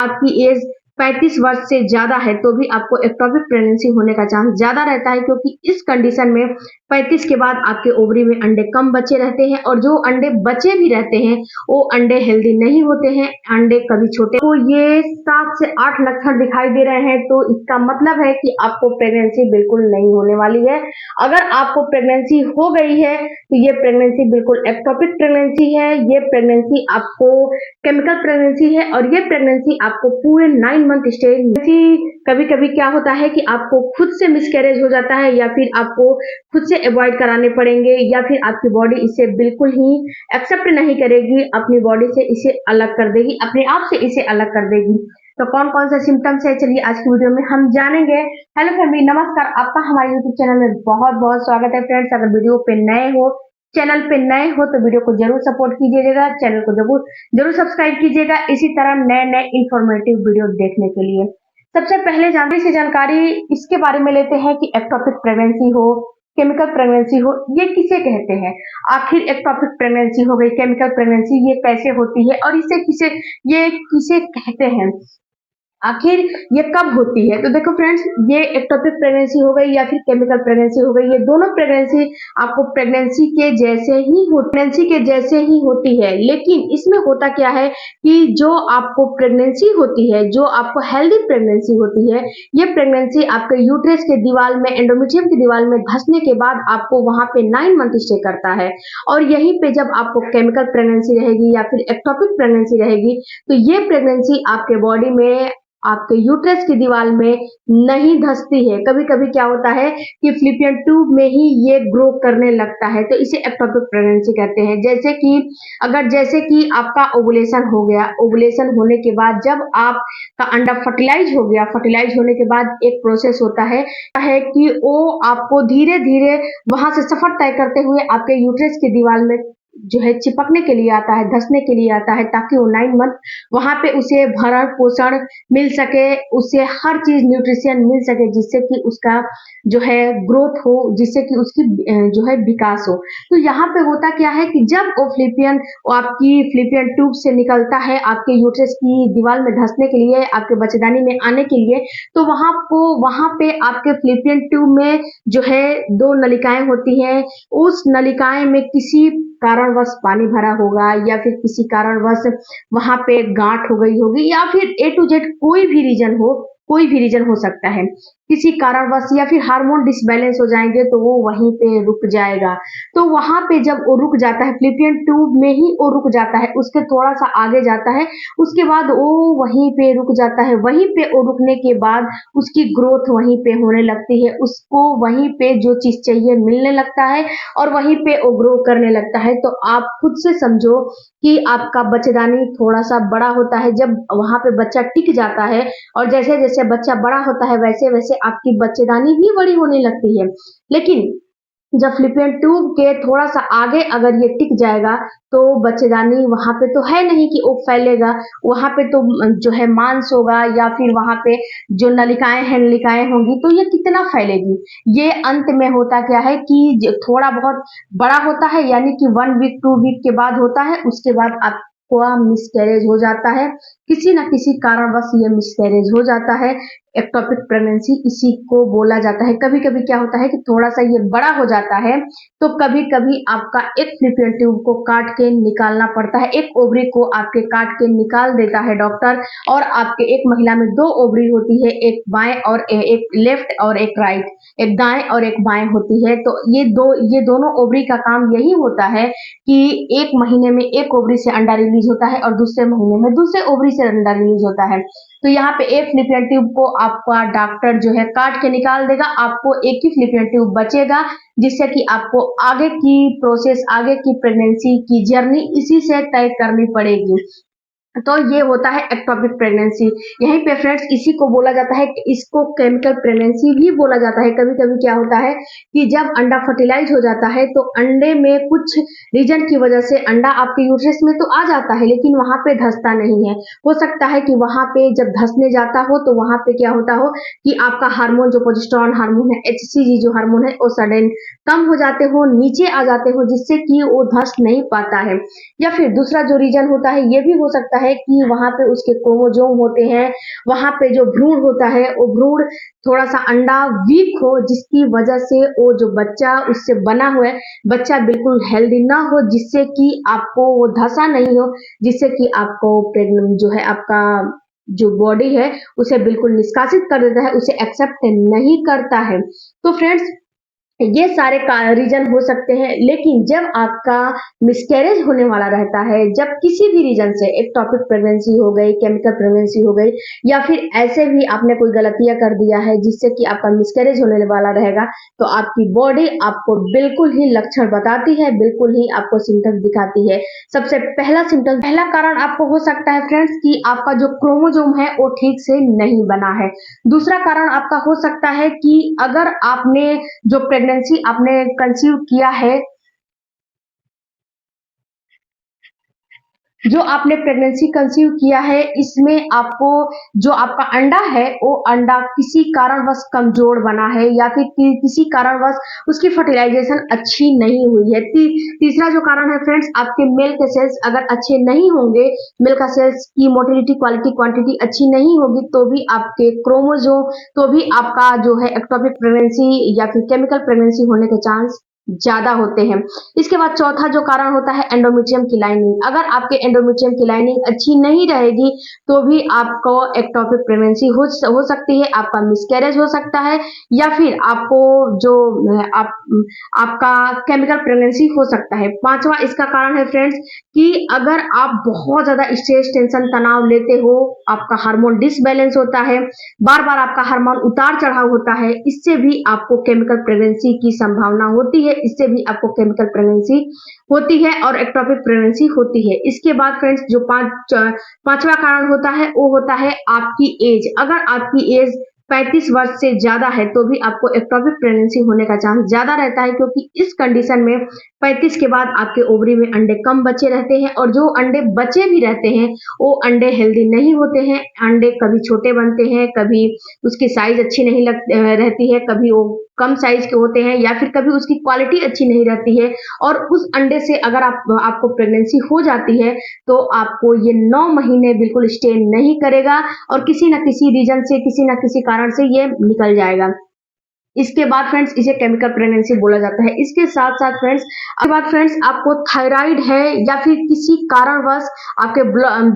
आपकी एज 35 वर्ष से ज़्यादा है तो भी आपको एक्टोपिक प्रेगनेंसी होने का चांस ज़्यादा रहता है, क्योंकि इस कंडीशन में 35 के बाद आपके ओवरी में अंडे कम बचे रहते हैं और जो अंडे बचे भी रहते हैं वो अंडे हेल्दी नहीं होते हैं, अंडे कभी छोटे। तो ये 7 से 8 लक्षण दिखाई दे रहे हैं तो इसका मतलब है कि आपको प्रेगनेंसी बिल्कुल नहीं होने वाली है। अगर आपको प्रेगनेंसी हो गई है तो ये प्रेगनेंसी बिल्कुल एक्टोपिक प्रेगनेंसी है, ये प्रेगनेंसी आपको केमिकल प्रेगनेंसी है और ये प्रेगनेंसी आपको पूरे 9 मंथ स्टेज। कभी कभी क्या होता है कि आपको खुद से मिसकैरेज हो जाता है या फिर आपको खुद से अवॉइड कराने पड़ेंगे या फिर आपकी बॉडी इसे बिल्कुल ही एक्सेप्ट नहीं करेगी, अपनी बॉडी से इसे अलग कर देगी, अपने आप से इसे अलग कर देगी। तो कौन कौन सा सिम्टम्स है, चलिए आज की वीडियो में हम जानेंगे। हेलो फैमिली, नमस्कार, आपका हमारे यूट्यूब चैनल में बहुत बहुत स्वागत है। फ्रेंड्स, अगर वीडियो पे नए हो, चैनल पे नए हो तो वीडियो को जरूर सपोर्ट कीजिएगा, चैनल को जरूर सब्सक्राइब कीजिएगा इसी तरह नए नए इंफॉर्मेटिव वीडियो देखने के लिए। सबसे पहले जानकारी इसके बारे में लेते हैं कि एक्टोपिक प्रेगनेंसी हो, केमिकल प्रेगनेंसी हो, ये किसे कहते हैं। आखिर एक्टोपिक प्रेगनेंसी हो गई, केमिकल प्रेगनेंसी, ये कैसे होती है और ये किसे कहते हैं, आखिर ये कब होती है। तो देखो फ्रेंड्स, ये एक्टोपिक प्रेगनेंसी हो गई या फिर केमिकल प्रेगनेंसी हो गई, ये दोनों प्रेगनेंसी आपको प्रेगनेंसी के जैसे ही होती है। लेकिन इसमें होता क्या है कि जो आपको प्रेगनेंसी होती है, जो आपको हेल्दी प्रेगनेंसी होती है, ये प्रेगनेंसी आपके यूट्रस के दीवार में, एंडोमेट्रियम की दीवार में धंसने के बाद आपको वहां पे 9 मंथ स्टे करता है। और यहीं पे जब आपको केमिकल प्रेगनेंसी रहेगी या फिर एक्टोपिक प्रेगनेंसी रहेगी तो ये प्रेगनेंसी आपके बॉडी में, आपके यूट्रस की दीवार में नहीं धंसती है। कभी कभी क्या होता है कि फ्लिपियन ट्यूब में ही ये ग्रो करने लगता है, तो इसे एक्टोपिक प्रेगनेंसी कहते हैं। जैसे कि आपका ओवुलेशन हो गया, ओवुलेशन होने के बाद जब आपका अंडा फर्टिलाइज हो गया, फर्टिलाइज होने के बाद एक प्रोसेस होता है कि वो आपको धीरे धीरे वहां से सफर तय करते हुए आपके यूट्रस की दीवार में जो है चिपकने के लिए आता है, धंसने के लिए आता है, ताकि वो 9 मंथ वहां पे उसे भरण पोषण मिल सके, उसे हर चीज न्यूट्रिशन मिल सके, जिससे कि उसका जो है ग्रोथ हो, जिससे कि उसकी जो है विकास हो। तो यहाँ पे होता क्या है कि जब वो आपकी फ्लिपियन ट्यूब से निकलता है आपके यूट्रस की दीवार में धंसने के लिए, आपके बच्चेदानी में आने के लिए, तो वहां पे आपके फ्लिपियन ट्यूब में जो है 2 नलिकाएं होती हैं। उस नलिकाएं में किसी कारणवश पानी भरा होगा या फिर किसी कारणवश वहां पे गांठ हो गई होगी या फिर ए टू जेड कोई भी रीजन हो सकता है, किसी कारणवश या फिर हार्मोन डिसबैलेंस हो जाएंगे तो वो वहीं पे रुक जाएगा। तो वहां पे जब वो रुक जाता है, फ्लिपियन ट्यूब में ही वो रुक जाता है, उसके थोड़ा सा आगे जाता है, उसके बाद वो वहीं पे रुक जाता है। वहीं पे वो रुकने के बाद उसकी ग्रोथ वहीं पे होने लगती है, उसको वहीं पे जो चीज चाहिए मिलने लगता है और वहीं पे वो ग्रो करने लगता है। तो आप खुद से समझो कि आपका बच्चेदानी थोड़ा सा बड़ा होता है, जब वहां पे बच्चा टिक जाता है और जैसे जैसे बच्चा बड़ा होता है वैसे वैसे आपकी बच्चेदानी भी बड़ी होने लगती है। लेकिन जब फ्लिपियन ट्यूब के थोड़ा सा आगे अगर ये टिक जाएगा तो बच्चेदानी वहां पे तो है नहीं कि वो फैलेगा, वहां पे तो जो है मांस होगा या फिर वहां पे जो नलिकाएं होंगी, तो ये कितना फैलेगी। ये अंत में होता क्या है कि थोड़ा बहुत बड़ा होता है, यानी कि 1 वीक 2 वीक के बाद होता है, उसके बाद आपको मिसकैरेज हो जाता है, किसी न किसी कारणवश ये मिसकैरेज हो जाता है। एक्टोपिक प्रेगनेंसी इसी को बोला जाता है। कभी कभी क्या होता है कि थोड़ा सा ये बड़ा हो जाता है तो कभी कभी आपका एक फ्लिपियन ट्यूब को काट के निकालना पड़ता है, एक ओवरी को आपके काट के निकाल देता है डॉक्टर। और आपके एक महिला में 2 ओवरी होती है, एक बाएं और एक लेफ्ट और एक राइट, एक दाएं और एक बाएं होती है। तो ये दोनों ओवरी का काम यही होता है कि एक महीने में एक ओवरी से अंडा रिलीज होता है और दूसरे महीने में दूसरे ओवरी से अंडा रिलीज होता है। तो यहाँ पे एक फ्लिपियन ट्यूब को आपका डॉक्टर जो है काट के निकाल देगा, आपको एक ही फ्लिपियन ट्यूब बचेगा, जिससे कि आपको आगे की प्रोसेस, आगे की प्रेगनेंसी की जर्नी इसी से तय करनी पड़ेगी। तो ये होता है एक्टोपिक प्रेगनेंसी। यहीं पे फ्रेंड्स इसी को बोला जाता है कि इसको केमिकल प्रेगनेंसी भी बोला जाता है। कभी कभी क्या होता है कि जब अंडा फर्टिलाइज हो जाता है तो अंडे में कुछ रीजन की वजह से अंडा आपके यूट्रस में तो आ जाता है लेकिन वहां पे धंसता नहीं है। हो सकता है कि वहां पे जब धंसने जाता हो तो वहां पे क्या होता हो कि आपका हार्मोन, जो प्रोजेस्टेरोन हार्मोन है, HCG जो हार्मोन है, वो सडन कम हो जाते हो, नीचे आ जाते हो, जिससे कि वो धंस नहीं पाता है। या फिर दूसरा जो रीजन होता है, ये भी हो सकता है है कि वहाँ पे उसके क्रोमोसोम होते हैं, वहाँ पे जो भ्रूण होता है वो भ्रूण थोड़ा-सा अंडा वीक हो, जिसकी वजह से वो जो बच्चा उससे बना हुआ है, बच्चा बिल्कुल हेल्दी ना हो, जिससे कि आपको वो धसा नहीं हो, जिससे कि आपको प्रेग्नेंट जो है आपका जो बॉडी है उसे बिल्कुल निष्कासित कर देता है, उसे एक्सेप्ट नहीं करता है। तो फ्रेंड्स, ये सारे रीजन हो सकते हैं, लेकिन जब आपका मिसकैरेज होने वाला रहता है, जब किसी भी रीजन से एक्टोपिक प्रेगनेंसी हो गई, केमिकल प्रेगनेंसी हो गई, या फिर ऐसे भी आपने कोई गलतियां कर दिया है जिससे कि आपका मिसकैरेज होने वाला रहेगा, तो आपकी बॉडी आपको बिल्कुल ही लक्षण बताती है, बिल्कुल ही आपको सिम्टम्स दिखाती है। सबसे पहला सिम्टम, पहला कारण आपको हो सकता है फ्रेंड्स कि आपका जो क्रोमोसोम है वो ठीक से नहीं बना है। दूसरा कारण आपका हो सकता है कि अगर आपने जो प्रेगनेंसी आपने कंसीव किया है, जो आपने प्रेगनेंसी कंसीव किया है, इसमें आपको जो आपका अंडा है वो अंडा किसी कारणवश कमजोर बना है, या फिर किसी कारणवश उसकी फर्टिलाइजेशन अच्छी नहीं हुई है। तीसरा जो कारण है फ्रेंड्स, आपके मेल के सेल्स अगर अच्छे नहीं होंगे, मेल का सेल्स की मोटिलिटी क्वालिटी क्वांटिटी अच्छी नहीं होगी, तो भी आपके क्रोमोसोम, तो भी आपका जो है एक्टोपिक प्रेगनेंसी या फिर केमिकल प्रेगनेंसी होने के चांस ज्यादा होते हैं। इसके बाद चौथा जो कारण होता है एंडोमेट्रियम की लाइनिंग। अगर आपके एंडोमेट्रियम की लाइनिंग अच्छी नहीं रहेगी, तो भी आपको एक्टोपिक प्रेगनेंसी हो सकती है, आपका मिसकैरेज हो सकता है, या फिर आपको जो आप आपका केमिकल प्रेगनेंसी हो सकता है। पांचवा इसका कारण है फ्रेंड्स कि अगर आप बहुत ज्यादा स्ट्रेस, टेंशन, तनाव लेते हो, आपका हार्मोन डिसबैलेंस होता है, बार बार आपका हार्मोन उतार चढ़ाव होता है, इससे भी आपको केमिकल प्रेगनेंसी की संभावना होती है, इससे भी आपको केमिकल प्रेगनेंसी होती है और एक्टोपिक प्रेगनेंसी होती है। इसके बाद फ्रेंड्स जो पांचवा कारण होता है वो होता है आपकी एज। अगर आपकी एज 35 वर्ष से ज्यादा है, तो भी आपको एक्टोपिक प्रेगनेंसी होने का चांस ज्यादा रहता है, क्योंकि इस कंडीशन में 35 के बाद आपके ओवरी में अंडे कम बचे रहते हैं, और जो अंडे बचे भी रहते हैं वो अंडे हेल्दी नहीं होते हैं। अंडे कभी छोटे बनते हैं, कभी उसकी साइज अच्छी नहीं रहती है, कभी वो कम साइज के होते हैं, या फिर कभी उसकी क्वालिटी अच्छी नहीं रहती है। और उस अंडे से अगर आपको प्रेगनेंसी हो जाती है, तो आपको ये 9 महीने बिल्कुल स्टे नहीं करेगा, और किसी न किसी रीजन से, किसी न किसी कारण से ये निकल जाएगा। इसके बाद फ्रेंड्स इसे केमिकल प्रेगनेंसी बोला जाता है। इसके साथ साथ फ्रेंड्स, इसके बाद फ्रेंड्स आपको थायराइड है, या फिर किसी कारणवश आपके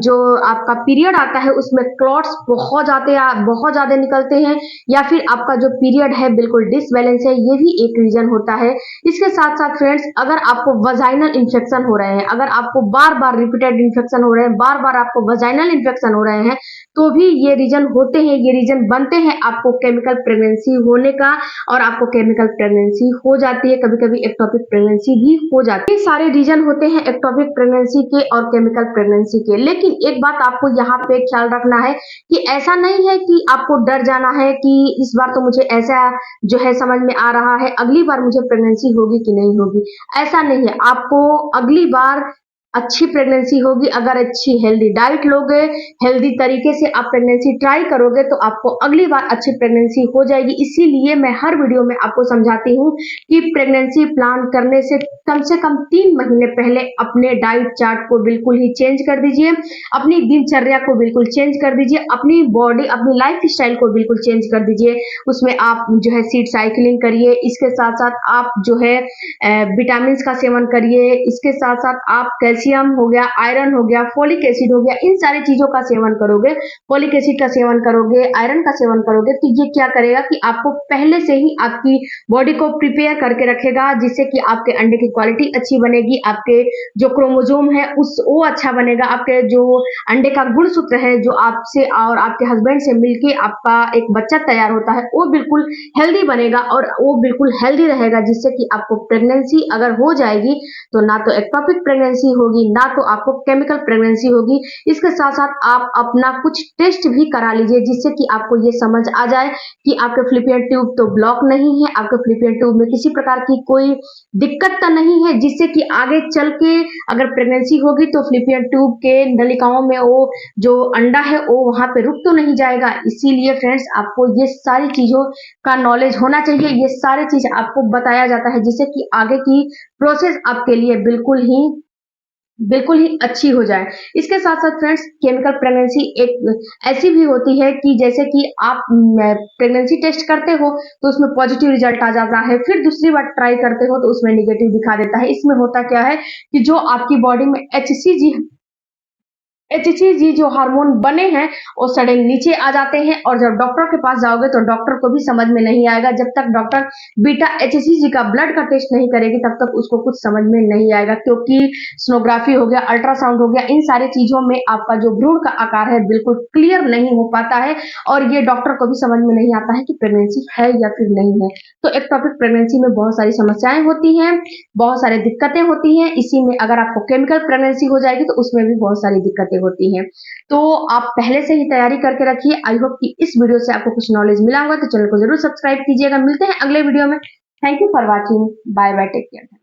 जो आपका पीरियड आता है उसमें क्लॉट्स बहुत ज्यादा निकलते हैं, या फिर आपका जो पीरियड है बिल्कुल डिसबैलेंस है, ये भी एक रीजन होता है। इसके साथ साथ फ्रेंड्स, अगर आपको वजाइनल इन्फेक्शन हो रहे हैं, अगर आपको बार बार रिपीटेड इन्फेक्शन हो रहे हैं, बार बार आपको वजाइनल इन्फेक्शन हो रहे हैं, तो भी ये रीजन होते हैं, ये रीजन बनते हैं आपको केमिकल प्रेगनेंसी होने का, और आपको केमिकल प्रेगनेंसी हो जाती है, कभी कभी एक्टोपिक प्रेगनेंसी भी हो जाती है। ये सारे रीजन होते हैं एक्टोपिक प्रेगनेंसी के और केमिकल प्रेगनेंसी के। लेकिन एक बात आपको यहाँ पे ख्याल रखना है कि ऐसा नहीं है कि आपको डर जाना है कि इस बार तो मुझे ऐसा जो है समझ में आ रहा है, अगली बार मुझे प्रेगनेंसी होगी कि नहीं होगी। ऐसा नहीं है, आपको अगली बार अच्छी प्रेगनेंसी होगी अगर अच्छी हेल्दी डाइट लोगे, हेल्दी तरीके से आप प्रेगनेंसी ट्राई करोगे, तो आपको अगली बार अच्छी प्रेगनेंसी हो जाएगी। इसीलिए मैं हर वीडियो में आपको समझाती हूँ कि प्रेगनेंसी प्लान करने से कम 3 महीने पहले अपने डाइट चार्ट को बिल्कुल ही चेंज कर दीजिए, अपनी दिनचर्या को बिल्कुल चेंज कर दीजिए, अपनी बॉडी, अपनी लाइफ स्टाइल को बिल्कुल चेंज कर दीजिए। उसमें आप जो है सीड साइकिलिंग करिए, इसके साथ साथ आप जो है विटामिन का सेवन करिए, इसके साथ साथ आप कैल्शियम हो गया, आयरन हो गया, फोलिक एसिड हो गया, इन सारी चीजों का सेवन करोगे, फोलिक एसिड का सेवन करोगे, आयरन का सेवन करोगे, तो ये क्या करेगा कि आपको पहले से ही आपकी बॉडी को प्रिपेयर करके रखेगा, जिससे कि आपके अंडे की क्वालिटी अच्छी बनेगी, आपके जो क्रोमोसोम है वो अच्छा बनेगा, आपके जो अंडे का गुणसूत्र है जो आपसे और आपके हस्बैंड से मिलके आपका एक बच्चा तैयार होता है, वो बिल्कुल हेल्दी बनेगा और वो बिल्कुल हेल्दी रहेगा, जिससे कि आपको प्रेगनेंसी अगर हो जाएगी तो ना तो एक्टोपिक प्रेगनेंसी होगी, ना तो आपको केमिकल प्रेगनेंसी होगी। इसके साथ साथ आप अपना कुछ टेस्ट भी करा लीजिए, जिससे कि आपको ये समझ आ जाए कि आपके फ्लिपियन ट्यूब तो ब्लॉक नहीं है, आपके फ्लिपियन ट्यूब में किसी प्रकार की कोई दिक्कत तो नहीं है, जिससे कि आगे चल के अगर प्रेगनेंसी होगी तो फ्लिपियन ट्यूब के नलिकाओं में वो जो अंडा है वो वहां पे रुक तो नहीं जाएगा। इसीलिए फ्रेंड्स आपको ये सारी चीजों का नॉलेज होना चाहिए, ये सारी चीज आपको बताया जाता है, जिससे कि आगे की प्रोसेस आपके लिए बिल्कुल ही बिल्कुल ही अच्छी हो जाए। इसके साथ-साथ फ्रेंड्स केमिकल प्रेगनेंसी एक ऐसी भी होती है कि जैसे कि आप प्रेगनेंसी टेस्ट करते हो तो उसमें पॉजिटिव रिजल्ट आ जाता है, फिर दूसरी बार ट्राई करते हो तो उसमें नेगेटिव दिखा देता है। इसमें होता क्या है कि जो आपकी बॉडी में एचसीजी एचसीजी जो हार्मोन बने हैं वो सडन नीचे आ जाते हैं और जब डॉक्टर के पास जाओगे तो डॉक्टर को भी समझ में नहीं आएगा। जब तक डॉक्टर बीटा एचसीजी का ब्लड का टेस्ट नहीं करेगी तब तक उसको कुछ समझ में नहीं आएगा, क्योंकि सोनोग्राफी हो गया, अल्ट्रासाउंड हो गया, इन सारी चीजों में आपका जो भ्रूण का आकार है बिल्कुल क्लियर नहीं हो पाता है और ये डॉक्टर को भी समझ में नहीं आता है कि प्रेगनेंसी है या फिर नहीं है। तो एक टॉपिक प्रेगनेंसी में बहुत सारी समस्याएं होती हैं, बहुत सारी दिक्कतें होती हैं। इसी में अगर आपको केमिकल प्रेगनेंसी हो जाएगी तो उसमें भी बहुत सारी दिक्कतें होती हैं। तो आप पहले से ही तैयारी करके रखिए। आई होप कि इस वीडियो से आपको कुछ नॉलेज मिला होगा, तो चैनल को जरूर सब्सक्राइब कीजिएगा। मिलते हैं अगले वीडियो में। Thank you for watching. Bye bye, take care.